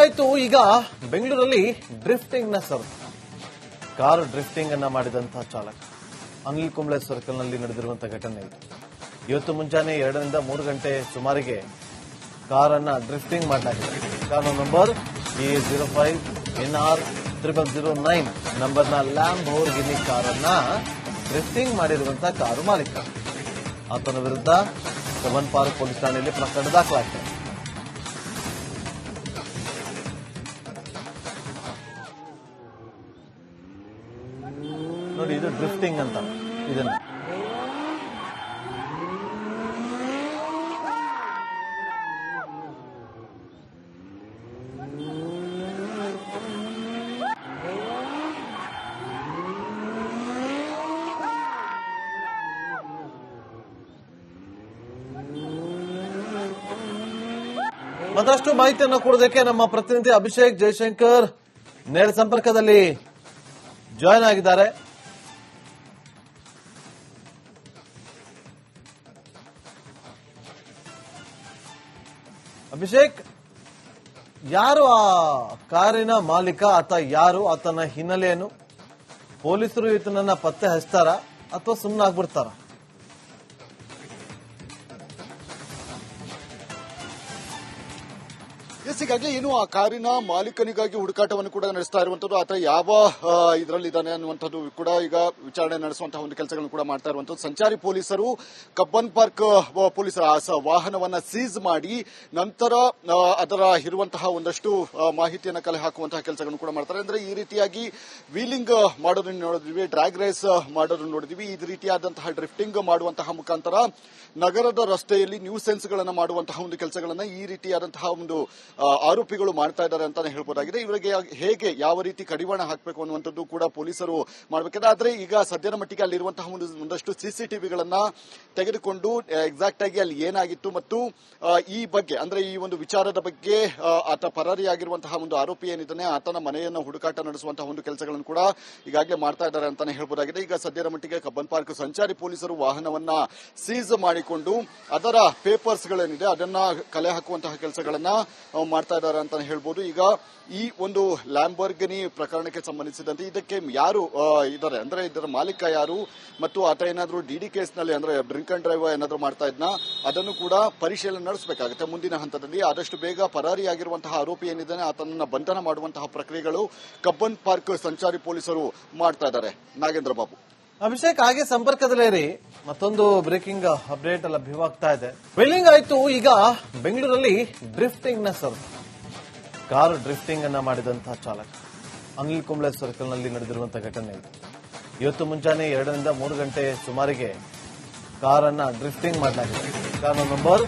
ಆಯ್ತು ಈಗ ಬೆಂಗಳೂರಲ್ಲಿ ಡ್ರಿಫ್ಟಿಂಗ್ ನ ಸರ್ ಕಾರು ಡ್ರಿಫ್ಟಿಂಗ್ ಅನ್ನ ಮಾಡಿದಂತಹ ಚಾಲಕ ಅನಿಲ್ ಕುಂಬ್ಳೆ ಸರ್ಕಲ್ ನಲ್ಲಿ ನಡೆದಿರುವಂತಹ ಘಟನೆ ಇದು. ಇವತ್ತು ಮುಂಜಾನೆ 2 ರಿಂದ 3 ಗಂಟೆ ಸುಮಾರಿಗೆ ಕಾರನ್ನ ಡ್ರಿಫ್ಟಿಂಗ್ ಮಾಡಲಾಗಿದೆ. ಕಾರು ನಂಬರ್ A05NR0009 ನಂಬರ್ನ ಲ್ಯಾಂಬೋರ್ಗಿನಿ ಕಾರನ್ನ ಡ್ರಿಫ್ಟಿಂಗ್ ಮಾಡಿರುವಂತಹ ಕಾರು ಮಾಲೀಕ. ಆತನ ವಿರುದ್ಧ ಕಬ್ಬನ್ ಪಾರ್ಕ್ ಪೊಲೀಸ್ ಠಾಣೆಯಲ್ಲಿ ಪ್ರಕರಣ ದಾಖಲಾಗಿದೆ. ನೋಡಿ, ಇದು ಡ್ರಿಫ್ಟಿಂಗ್ ಅಂತ ಇದನ್ನ. ಮತ್ತಷ್ಟು ಮಾಹಿತಿಯನ್ನು ಕೊಡೋದಕ್ಕೆ ನಮ್ಮ ಪ್ರತಿನಿಧಿ ಅಭಿಷೇಕ್ ಜಯಶಂಕರ್ ನೇರ ಸಂಪರ್ಕದಲ್ಲಿ ಜಾಯ್ನ್ ಆಗಿದ್ದಾರೆ. ಅಭಿಷೇಕ್, ಯಾರು ಆ ಕಾರಿನ ಮಾಲೀಕ? ಆತ ಯಾರು? ಆತನ ಹಿನ್ನೆಲೆ ಏನು? ಪೊಲೀಸರು ಈತನನ್ನ ಪತ್ತೆ ಹಚ್ತಾರ ಅಥವಾ ಸುಮ್ಮನಾಗ್ಬಿಡ್ತಾರ? ಈಗಾಗಲೇ ಏನು ಆ ಕಾರಿನ ಮಾಲೀಕನಿಗಾಗಿ ಹುಡುಕಾಟವನ್ನು ಕೂಡ ನಡೆಸ್ತಾ ಇರುವಂತದ್ದು. ಆತ ಯಾವ ಇದರಲ್ಲಿದ್ದಾನೆ ಅನ್ನುವಂಥದ್ದು ಕೂಡ ಈಗ ವಿಚಾರಣೆ ನಡೆಸುವಂತಹ ಒಂದು ಕೆಲಸಗಳನ್ನು ಕೂಡ ಮಾಡ್ತಾ ಇರುವಂತದ್ದು. ಸಂಚಾರಿ ಪೊಲೀಸರು ಕಬ್ಬನ್ ಪಾರ್ಕ್ ಪೊಲೀಸರ ವಾಹನವನ್ನ ಸೀಸ್ ಮಾಡಿ ನಂತರ ಅದರ ಇರುವಂತಹ ಒಂದಷ್ಟು ಮಾಹಿತಿಯನ್ನು ಕಲೆ ಹಾಕುವಂತಹ ಕೆಲಸಗಳನ್ನು ಕೂಡ ಮಾಡ್ತಾರೆ. ಅಂದ್ರೆ ಈ ರೀತಿಯಾಗಿ ವೀಲಿಂಗ್ ಮಾಡೋದನ್ನು ನೋಡಿದ್ವಿ, ಡ್ರ್ಯಾಗ್ ರೇಸ್ ಮಾಡೋದನ್ನು ನೋಡಿದ್ವಿ. ಈ ರೀತಿಯಾದಂತಹ ಡ್ರಿಫ್ಟಿಂಗ್ ಮಾಡುವಂತಹ ಮುಖಾಂತರ ನಗರದ ರಸ್ತೆಯಲ್ಲಿ ನ್ಯೂಸೆನ್ಸ್ ಗಳನ್ನ ಮಾಡುವಂತಹ ಒಂದು ಕೆಲಸಗಳನ್ನ ಈ ರೀತಿಯಾದಂತಹ ಒಂದು ಆರೋಪಿಗಳು ಮಾಡ್ತಾ ಇದ್ದಾರೆ ಅಂತಾನೆ ಹೇಳ್ಬೋದಾಗಿದೆ. ಇವರಿಗೆ ಹೇಗೆ ಯಾವ ರೀತಿ ಕಡಿವಾಣ ಹಾಕಬೇಕು ಅನ್ನುವಂಥದ್ದು ಕೂಡ ಪೊಲೀಸರು ಮಾಡಬೇಕಾದ್ರೆ. ಆದ್ರೆ ಈಗ ಸದ್ಯದ ಮಟ್ಟಿಗೆ ಅಲ್ಲಿರುವಂತಹ ಒಂದಷ್ಟು ಸಿಸಿಟಿವಿಗಳನ್ನ ತೆಗೆದುಕೊಂಡು ಎಕ್ಸಾಕ್ಟ್ ಆಗಿ ಅಲ್ಲಿ ಏನಾಗಿತ್ತು ಮತ್ತು ಈ ಬಗ್ಗೆ ಅಂದ್ರೆ ಈ ಒಂದು ವಿಚಾರದ ಬಗ್ಗೆ ಆತ ಪರಾರಿಯಾಗಿರುವಂತಹ ಒಂದು ಆರೋಪಿ ಏನಿದ್ದಾನೆ ಆತನ ಮನೆಯನ್ನು ಹುಡುಕಾಟ ನಡೆಸುವಂತಹ ಒಂದು ಕೆಲಸಗಳನ್ನು ಕೂಡ ಈಗಾಗಲೇ ಮಾಡ್ತಾ ಇದ್ದಾರೆ ಅಂತಾನೆ ಹೇಳ್ಬೋದಾಗಿದೆ. ಈಗ ಸದ್ಯದ ಮಟ್ಟಿಗೆ ಕಬ್ಬನ್ ಪಾರ್ಕ್ ಸಂಚಾರಿ ಪೊಲೀಸರು ವಾಹನವನ್ನ ಸೀಸ್ ಮಾಡಿಕೊಂಡು ಅದರ ಪೇಪರ್ಸ್ ಗಳೇನಿದೆ ಅದನ್ನ ಕಲೆ ಹಾಕುವಂತಹ ಕೆಲಸಗಳನ್ನ ಮಾಡ್ತಾ ಇದ್ದಾರೆ ಅಂತ ಹೇಳ್ಬೋದು. ಈಗ ಈ ಒಂದು ಲ್ಯಾಂಬೋರ್ಗಿನಿ ಪ್ರಕರಣಕ್ಕೆ ಸಂಬಂಧಿಸಿದಂತೆ ಇದಕ್ಕೆ ಯಾರು ಇದ್ದಾರೆ ಅಂದ್ರೆ ಇದರ ಮಾಲೀಕ ಯಾರು ಮತ್ತು ಆತ ಏನಾದ್ರೂ ಡಿಡಿ ಕೇಸ್ನಲ್ಲಿ ಅಂದ್ರೆ ಡ್ರಿಂಕ್ ಅಂಡ್ ಡ್ರೈವ್ ಏನಾದ್ರೂ ಮಾಡ್ತಾ ಇದ್ನ ಅದನ್ನು ಕೂಡ ಪರಿಶೀಲನೆ ನಡೆಸಬೇಕಾಗುತ್ತೆ ಮುಂದಿನ ಹಂತದಲ್ಲಿ. ಆದಷ್ಟು ಬೇಗ ಪರಾರಿಯಾಗಿರುವಂತಹ ಆರೋಪಿ ಏನಿದ್ದಾನೆ ಆತನನ್ನ ಬಂಧನ ಮಾಡುವಂತಹ ಪ್ರಕ್ರಿಯೆಗಳು ಕಬ್ಬನ್ ಪಾರ್ಕ್ ಸಂಚಾರಿ ಪೊಲೀಸರು ಮಾಡ್ತಾ ಇದ್ದಾರೆ. ನಾಗೇಂದ್ರ ಬಾಬು. ಅಭಿಷೇಕ್, ಹಾಗೆ ಸಂಪರ್ಕದಲ್ಲೇ ಇರಿ. ಮತ್ತೊಂದು ಬ್ರೇಕಿಂಗ್ ಅಪ್ಡೇಟ್ ಲಭ್ಯವಾಗ್ತಾ ಇದೆ. ವೆಲ್ಲಿಂಗ್ ಆಯ್ತು ಈಗ ಬೆಂಗಳೂರಲ್ಲಿ ಡ್ರಿಫ್ಟಿಂಗ್ ನ ಸರ್ ಕಾರು ಡ್ರಿಫ್ಟಿಂಗ್ ಅನ್ನ ಮಾಡಿದಂತಹ ಚಾಲಕ ಅನಿಲ್ ಕುಂಬ್ಳೆ ಸರ್ಕಲ್ ನಲ್ಲಿ ನಡೆದಿರುವಂತಹ ಘಟನೆ ಇದು. ಇವತ್ತು ಮುಂಜಾನೆ 2 ರಿಂದ 3 ಗಂಟೆ ಸುಮಾರಿಗೆ ಕಾರನ್ನ ಡ್ರಿಫ್ಟಿಂಗ್ ಮಾಡಲಾಗಿದೆ. ಕಾರು ನಂಬರ್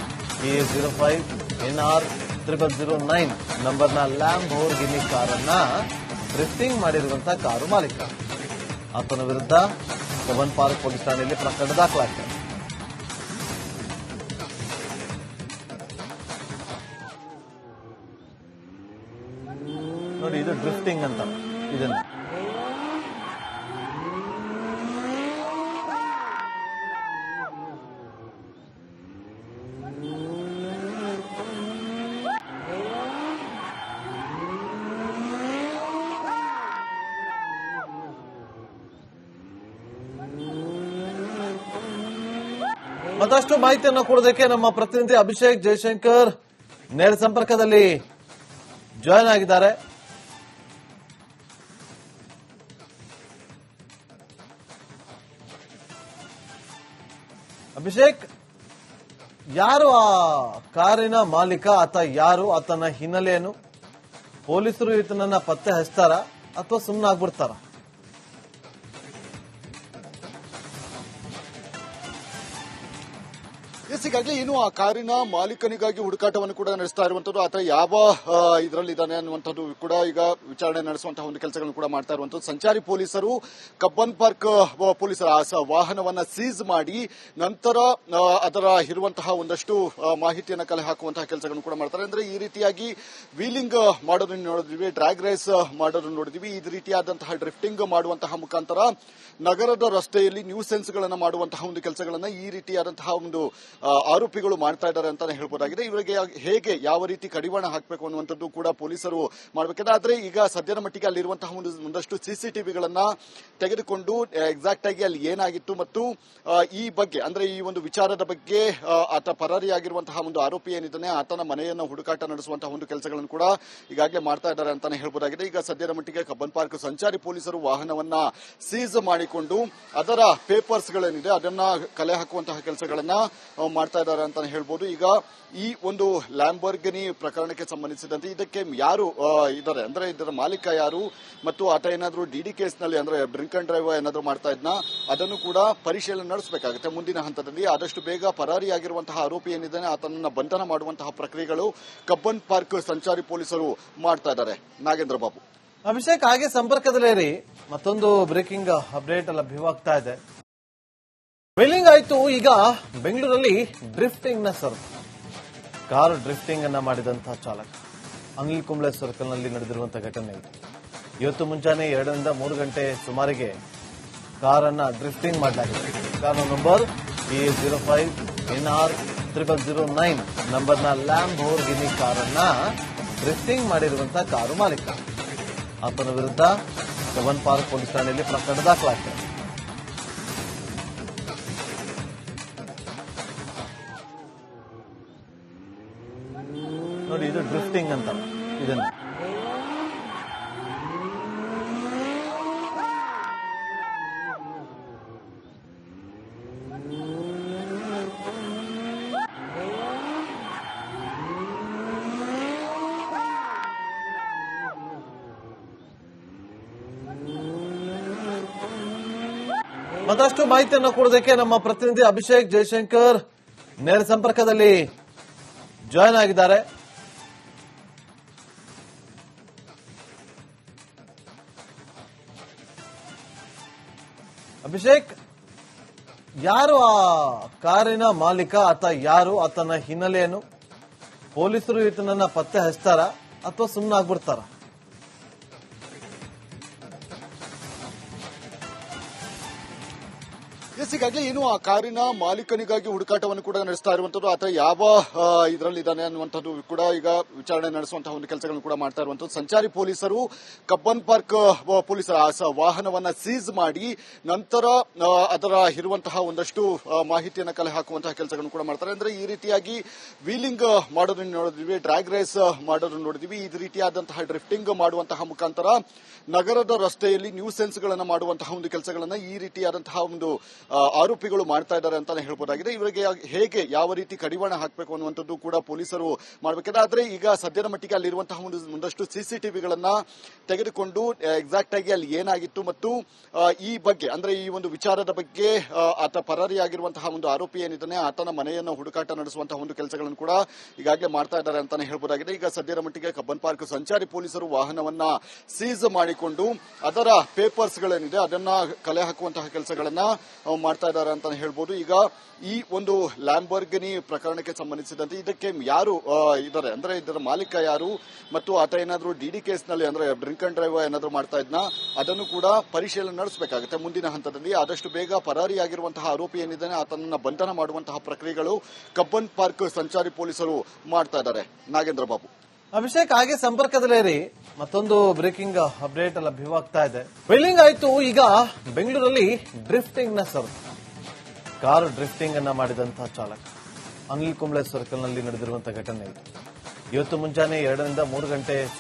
A05NR0009 ನಂಬರ್ನ ಲ್ಯಾಂಬೋರ್ಗಿನಿ ಕಾರನ್ನ ಡ್ರಿಫ್ಟಿಂಗ್ ಮಾಡಿರುವಂತಹ ಕಾರು ಮಾಲೀಕ. ಆತನ ವಿರುದ್ಧ ಕಬ್ಬನ್ ಪಾರ್ಕ್ ಪೊಲೀಸ್ ಠಾಣೆಯಲ್ಲಿ ಪ್ರಕರಣ ದಾಖಲಾಗಿದೆ. ನೋಡಿ, ಇದು ಡ್ರಿಫ್ಟಿಂಗ್ ಅಂತ ಇದನ್ನ. ಮತ್ತಷ್ಟು ಮಾಹಿತಿಯನ್ನು ಕೊಡೋದಕ್ಕೆ ನಮ್ಮ ಪ್ರತಿನಿಧಿ ಅಭಿಷೇಕ್ ಜಯಶಂಕರ್ ನೇರ ಸಂಪರ್ಕದಲ್ಲಿ ಜಾಯ್ನ್ ಆಗಿದ್ದಾರೆ. ಅಭಿಷೇಕ್, ಯಾರು ಆ ಕಾರಿನ ಮಾಲೀಕ? ಆತ ಯಾರು? ಆತನ ಹಿನ್ನೆಲೆ ಏನು? ಪೊಲೀಸರು ಈತನನ್ನ ಪತ್ತೆ ಹಚ್ತಾರ ಅಥವಾ ಸುಮ್ಮನಾಗ್ಬಿಡ್ತಾರ? ಈಗಾಗಲೇ ಏನು ಆ ಕಾರಿನ ಮಾಲೀಕನಿಗಾಗಿ ಹುಡುಕಾಟವನ್ನು ಕೂಡ ನಡೆಸ್ತಾ ಇರುವಂತದ್ದು. ಆತ ಯಾವ ಇದರಲ್ಲಿದ್ದಾನೆ ಅನ್ನುವಂಥದ್ದು ಕೂಡ ಈಗ ವಿಚಾರಣೆ ನಡೆಸುವಂತಹ ಒಂದು ಕೆಲಸಗಳನ್ನು ಕೂಡ ಮಾಡ್ತಾ ಇರುವಂತದ್ದು. ಸಂಚಾರಿ ಪೊಲೀಸರು ಕಬ್ಬನ್ ಪಾರ್ಕ್ ಪೊಲೀಸರ ವಾಹನವನ್ನ ಸೀಸ್ ಮಾಡಿ ನಂತರ ಅದರ ಇರುವಂತಹ ಒಂದಷ್ಟು ಮಾಹಿತಿಯನ್ನು ಕಲೆ ಹಾಕುವಂತಹ ಕೆಲಸಗಳನ್ನು ಕೂಡ ಮಾಡ್ತಾರೆ. ಅಂದ್ರೆ ಈ ರೀತಿಯಾಗಿ ವೀಲಿಂಗ್ ಮಾಡೋದನ್ನು ನೋಡಿದ್ವಿ, ಡ್ರ್ಯಾಗ್ ರೇಸ್ ಮಾಡೋದನ್ನು ನೋಡಿದ್ವಿ. ಈ ರೀತಿಯಾದಂತಹ ಡ್ರಿಫ್ಟಿಂಗ್ ಮಾಡುವಂತಹ ಮುಖಾಂತರ ನಗರದ ರಸ್ತೆಯಲ್ಲಿ ನ್ಯೂಸೆನ್ಸ್ ಗಳನ್ನ ಮಾಡುವಂತಹ ಒಂದು ಕೆಲಸಗಳನ್ನ ಈ ರೀತಿಯಾದಂತಹ ಒಂದು ಆರೋಪಿಗಳು ಮಾಡ್ತಾ ಇದ್ದಾರೆ ಅಂತಾನೆ ಹೇಳ್ಬೋದಾಗಿದೆ. ಇವರಿಗೆ ಹೇಗೆ ಯಾವ ರೀತಿ ಕಡಿವಾಣ ಹಾಕಬೇಕು ಅನ್ನುವಂಥದ್ದು ಕೂಡ ಪೊಲೀಸರು ಮಾಡಬೇಕಿದೆ. ಆದ್ರೆ ಈಗ ಸದ್ಯದ ಮಟ್ಟಿಗೆ ಅಲ್ಲಿರುವಂತಹ ಒಂದಷ್ಟು ಸಿಸಿಟಿವಿಗಳನ್ನ ತೆಗೆದುಕೊಂಡು ಎಕ್ಸಾಕ್ಟ್ ಆಗಿ ಅಲ್ಲಿ ಏನಾಗಿತ್ತು ಮತ್ತು ಈ ಬಗ್ಗೆ ಅಂದ್ರೆ ಈ ಒಂದು ವಿಚಾರದ ಬಗ್ಗೆ ಆತ ಪರಾರಿಯಾಗಿರುವಂತಹ ಒಂದು ಆರೋಪಿ ಏನಿದ್ದಾನೆ ಆತನ ಮನೆಯನ್ನು ಹುಡುಕಾಟ ನಡೆಸುವಂತಹ ಒಂದು ಕೆಲಸಗಳನ್ನು ಕೂಡ ಈಗಾಗಲೇ ಮಾಡ್ತಾ ಇದ್ದಾರೆ ಅಂತಾನೆ ಹೇಳ್ಬೋದಾಗಿದೆ. ಈಗ ಸದ್ಯದ ಮಟ್ಟಿಗೆ ಕಬ್ಬನ್ ಪಾರ್ಕ್ ಸಂಚಾರಿ ಪೊಲೀಸರು ವಾಹನವನ್ನ ಸೀಸ್ ಮಾಡಿಕೊಂಡು ಅದರ ಪೇಪರ್ಸ್ ಗಳೇನಿದೆ ಅದನ್ನ ಕಲೆ ಹಾಕುವಂತಹ ಕೆಲಸಗಳನ್ನ ಮಾಡ್ತಾ ಇದ್ದಾರೆ ಅಂತಾನೆ ಹೇಳ್ಬೋದು. ಈಗ ಈ ಒಂದು ಲ್ಯಾಂಬರ್ಗಿನಿ ಪ್ರಕರಣಕ್ಕೆ ಸಂಬಂಧಿಸಿದಂತೆ ಇದಕ್ಕೆ ಯಾರು ಇದ್ದಾರೆ ಅಂದ್ರೆ ಇದರ ಮಾಲೀಕ ಯಾರು ಮತ್ತು ಆತ ಏನಾದ್ರು ಡಿಡಿ ಕೇಸ್ನಲ್ಲಿ ಅಂದ್ರೆ ಡ್ರಿಂಕ್ ಅಂಡ್ ಡ್ರೈವ್ ಏನಾದ್ರು ಮಾಡ್ತಾ ಇದ್ನ ಅದನ್ನು ಕೂಡ ಪರಿಶೀಲನೆ ನಡೆಸಬೇಕಾಗುತ್ತೆ ಮುಂದಿನ ಹಂತದಲ್ಲಿ. ಆದಷ್ಟು ಬೇಗ ಪರಾರಿಯಾಗಿರುವಂತಹ ಆರೋಪಿ ಏನಿದ್ದಾನೆ ಆತನನ್ನ ಬಂಧನ ಮಾಡುವಂತಹ ಪ್ರಕ್ರಿಯೆಗಳು ಕಬ್ಬನ್ ಪಾರ್ಕ್ ಸಂಚಾರಿ ಪೊಲೀಸರು ಮಾಡ್ತಾ ಇದ್ದಾರೆ. ನಾಗೇಂದ್ರ ಬಾಬು. ಅಭಿಷೇಕ್ ಹಾಗೆ ಸಂಪರ್ಕದಲ್ಲಿರಿ, ಮತ್ತೊಂದು ಬ್ರೇಕಿಂಗ್ ಅಪ್ಡೇಟ್ ಲಭ್ಯವಾಗ್ತಾ ಇದೆ. ವೇಲಿಂಗ್ ಆಯ್ತು ಈಗ ಬೆಂಗಳೂರಲ್ಲಿ ಡ್ರಿಫ್ಟಿಂಗ್ ನ ಸರ್ ಕಾರು ಡ್ರಿಫ್ಟಿಂಗ್ ಅನ್ನ ಮಾಡಿದಂತಹ ಚಾಲಕ ಅನಿಲ್ ಕುಂಬ್ಳೆ ಸರ್ಕಲ್ ನಲ್ಲಿ ನಡೆದಿರುವಂತಹ ಘಟನೆ ಇದು. ಇವತ್ತು ಮುಂಜಾನೆ 2 ರಿಂದ 3 ಗಂಟೆ ಸುಮಾರಿಗೆ ಕಾರನ್ನ ಡ್ರಿಫ್ಟಿಂಗ್ ಮಾಡಲಾಗಿದೆ. ಕಾರ್ ನಂಬರ್ A05NR0009 ನಂಬರ್ನ ಲ್ಯಾಂಬೋರ್ಗಿನಿ ಕಾರನ್ನ ಡ್ರಿಫ್ಟಿಂಗ್ ಮಾಡಿರುವಂತಹ ಕಾರು ಮಾಲೀಕ. ಆತನ ವಿರುದ್ಧ ಕಬ್ಬನ್ ಪಾರ್ಕ್ ಪೊಲೀಸ್ ಠಾಣೆಯಲ್ಲಿ ಪ್ರಕರಣ ದಾಖಲಾಗಿದೆ. ನೋಡಿ, ಇದು ಡ್ರಿಫ್ಟಿಂಗ್ ಅಂತ ಇದನ್ನ ಮತ್ತಷ್ಟು ಮಾಹಿತಿಯನ್ನು ಕೊಡೋದಕ್ಕೆ ನಮ್ಮ ಪ್ರತಿನಿಧಿ ಅಭಿಷೇಕ್ ಜಯಶಂಕರ್ ನೇರ ಸಂಪರ್ಕದಲ್ಲಿ ಜಾಯ್ನ್ ಆಗಿದ್ದಾರೆ. ಅಭಿಷೇಕ್, ಯಾರು ಆ ಕಾರಿನ ಮಾಲೀಕ? ಆತ ಯಾರು? ಆತನ ಹಿನ್ನೆಲೆ ಏನು? ಪೊಲೀಸರು ಈತನನ್ನ ಪತ್ತೆ ಹಚ್ತಾರ ಅಥವಾ ಸುಮ್ಮನಾಗ್ಬಿಡ್ತಾರ? ಈಗಾಗಲೇ ಏನು ಆ ಕಾರಿನ ಮಾಲೀಕನಿಗಾಗಿ ಹುಡುಕಾಟವನ್ನು ಕೂಡ ನಡೆಸ್ತಾ ಇರುವಂತದ್ದು. ಆತ ಯಾವ ಇದರಲ್ಲಿ ಇದ್ದಾನೆ ಅನ್ನುವಂಥದ್ದು ಕೂಡ ಈಗ ವಿಚಾರಣೆ ನಡೆಸುವಂತಹ ಒಂದು ಕೆಲಸಗಳನ್ನು ಕೂಡ ಮಾಡ್ತಾ ಇರುವಂತದ್ದು. ಸಂಚಾರಿ ಪೊಲೀಸರು ಕಬ್ಬನ್ ಪಾರ್ಕ್ ಪೊಲೀಸರ ವಾಹನವನ್ನ ಸೀಸ್ ಮಾಡಿ ನಂತರ ಅದರ ಇರುವಂತಹ ಒಂದಷ್ಟು ಮಾಹಿತಿಯನ್ನು ಕಲೆ ಹಾಕುವಂತಹ ಕೆಲಸಗಳನ್ನು ಕೂಡ ಮಾಡ್ತಾರೆ. ಅಂದ್ರೆ ಈ ರೀತಿಯಾಗಿ ವೀಲಿಂಗ್ ಮಾಡೋದನ್ನು ನೋಡಿದ್ವಿ, ಡ್ರ್ಯಾಗ್ ರೇಸ್ ಮಾಡೋದನ್ನು ನೋಡಿದ್ವಿ. ಈ ರೀತಿಯಾದಂತಹ ಡ್ರಿಫ್ಟಿಂಗ್ ಮಾಡುವಂತಹ ಮುಖಾಂತರ ನಗರದ ರಸ್ತೆಯಲ್ಲಿ ನ್ಯೂಸೆನ್ಸ್ ಗಳನ್ನ ಮಾಡುವಂತಹ ಒಂದು ಕೆಲಸಗಳನ್ನ ಈ ರೀತಿಯಾದಂತಹ ಒಂದು ಆರೋಪಿಗಳು ಮಾಡ್ತಾ ಇದ್ದಾರೆ ಅಂತಾನೆ ಹೇಳ್ಬೋದಾಗಿದೆ. ಇವರಿಗೆ ಹೇಗೆ ಯಾವ ರೀತಿ ಕಡಿವಾಣ ಹಾಕಬೇಕು ಅನ್ನುವಂಥದ್ದು ಕೂಡ ಪೊಲೀಸರು ಮಾಡಬೇಕಿದೆ. ಆದ್ರೆ ಈಗ ಸದ್ಯದ ಮಟ್ಟಿಗೆ ಅಲ್ಲಿರುವಂತಹ ಒಂದಷ್ಟು ಸಿಸಿಟಿವಿಗಳನ್ನ ತೆಗೆದುಕೊಂಡು ಎಕ್ಸಾಕ್ಟ್ ಆಗಿ ಅಲ್ಲಿ ಏನಾಗಿತ್ತು ಮತ್ತು ಈ ಬಗ್ಗೆ ಅಂದ್ರೆ ಈ ಒಂದು ವಿಚಾರದ ಬಗ್ಗೆ ಆತ ಪರಾರಿಯಾಗಿರುವಂತಹ ಒಂದು ಆರೋಪಿ ಏನಿದ್ದಾನೆ ಆತನ ಮನೆಯನ್ನು ಹುಡುಕಾಟ ನಡೆಸುವಂತಹ ಒಂದು ಕೆಲಸಗಳನ್ನು ಕೂಡ ಈಗಾಗಲೇ ಮಾಡ್ತಾ ಇದ್ದಾರೆ ಅಂತಾನೆ ಹೇಳ್ಬೋದಾಗಿದೆ. ಈಗ ಸದ್ಯದ ಮಟ್ಟಿಗೆ ಕಬ್ಬನ್ ಪಾರ್ಕ್ ಸಂಚಾರಿ ಪೊಲೀಸರು ವಾಹನವನ್ನ ಸೀಸ್ ಮಾಡಿಕೊಂಡು ಅದರ ಪೇಪರ್ಸ್ ಗಳೇನಿದೆ ಅದನ್ನ ಕಲೆ ಹಾಕುವಂತಹ ಕೆಲಸಗಳನ್ನ ಮಾಡ್ತಾ ಇದ್ದಾರೆ ಅಂತಾನೆ ಹೇಳ್ಬೋದು. ಈಗ ಈ ಒಂದು ಲ್ಯಾಂಬರ್ಗಿನಿ ಪ್ರಕರಣಕ್ಕೆ ಸಂಬಂಧಿಸಿದಂತೆ ಇದಕ್ಕೆ ಯಾರು ಇದ್ದಾರೆ ಅಂದ್ರೆ ಇದರ ಮಾಲೀಕ ಯಾರು ಮತ್ತು ಆತ ಏನಾದ್ರು ಡಿಡಿ ಕೇಸ್ನಲ್ಲಿ ಅಂದ್ರೆ ಡ್ರಿಂಕ್ ಅಂಡ್ ಡ್ರೈವ್ ಏನಾದ್ರು ಮಾಡ್ತಾ ಇದ್ನ ಅದನ್ನು ಕೂಡ ಪರಿಶೀಲನೆ ನಡೆಸಬೇಕಾಗುತ್ತೆ ಮುಂದಿನ ಹಂತದಲ್ಲಿ. ಆದಷ್ಟು ಬೇಗ ಪರಾರಿಯಾಗಿರುವಂತಹ ಆರೋಪಿ ಏನಿದ್ದಾನೆ ಆತನನ್ನ ಬಂಧನ ಮಾಡುವಂತಹ ಪ್ರಕ್ರಿಯೆಗಳು ಕಬ್ಬನ್ ಪಾರ್ಕ್ ಸಂಚಾರಿ ಪೊಲೀಸರು ಮಾಡ್ತಾ ಇದ್ದಾರೆ. ನಾಗೇಂದ್ರ ಬಾಬು. ಅಭಿಷೇಕ್ ಹಾಗೆ ಸಂಪರ್ಕದಲ್ಲಿರಿ, ಮತ್ತೊಂದು ಬ್ರೇಕಿಂಗ್ ಅಪ್ಡೇಟ್ ಲಭ್ಯವಾಗ್ತಾ ಇದೆ. ವೇಲಿಂಗ್ ಆಯ್ತು ಈಗ ಬೆಂಗಳೂರಲ್ಲಿ ಡ್ರಿಫ್ಟಿಂಗ್ ನ ಸರ್ ಕಾರು ಡ್ರಿಫ್ಟಿಂಗ್ ಅನ್ನ ಮಾಡಿದಂತಹ ಚಾಲಕ ಅನಿಲ್ ಕುಂಬ್ಳೆ ಸರ್ಕಲ್ ನಲ್ಲಿ ನಡೆದಿರುವಂತಹ ಘಟನೆ ಇದು. ಇವತ್ತು ಮುಂಜಾನೆ 2 ರಿಂದ 3 ಗಂಟೆ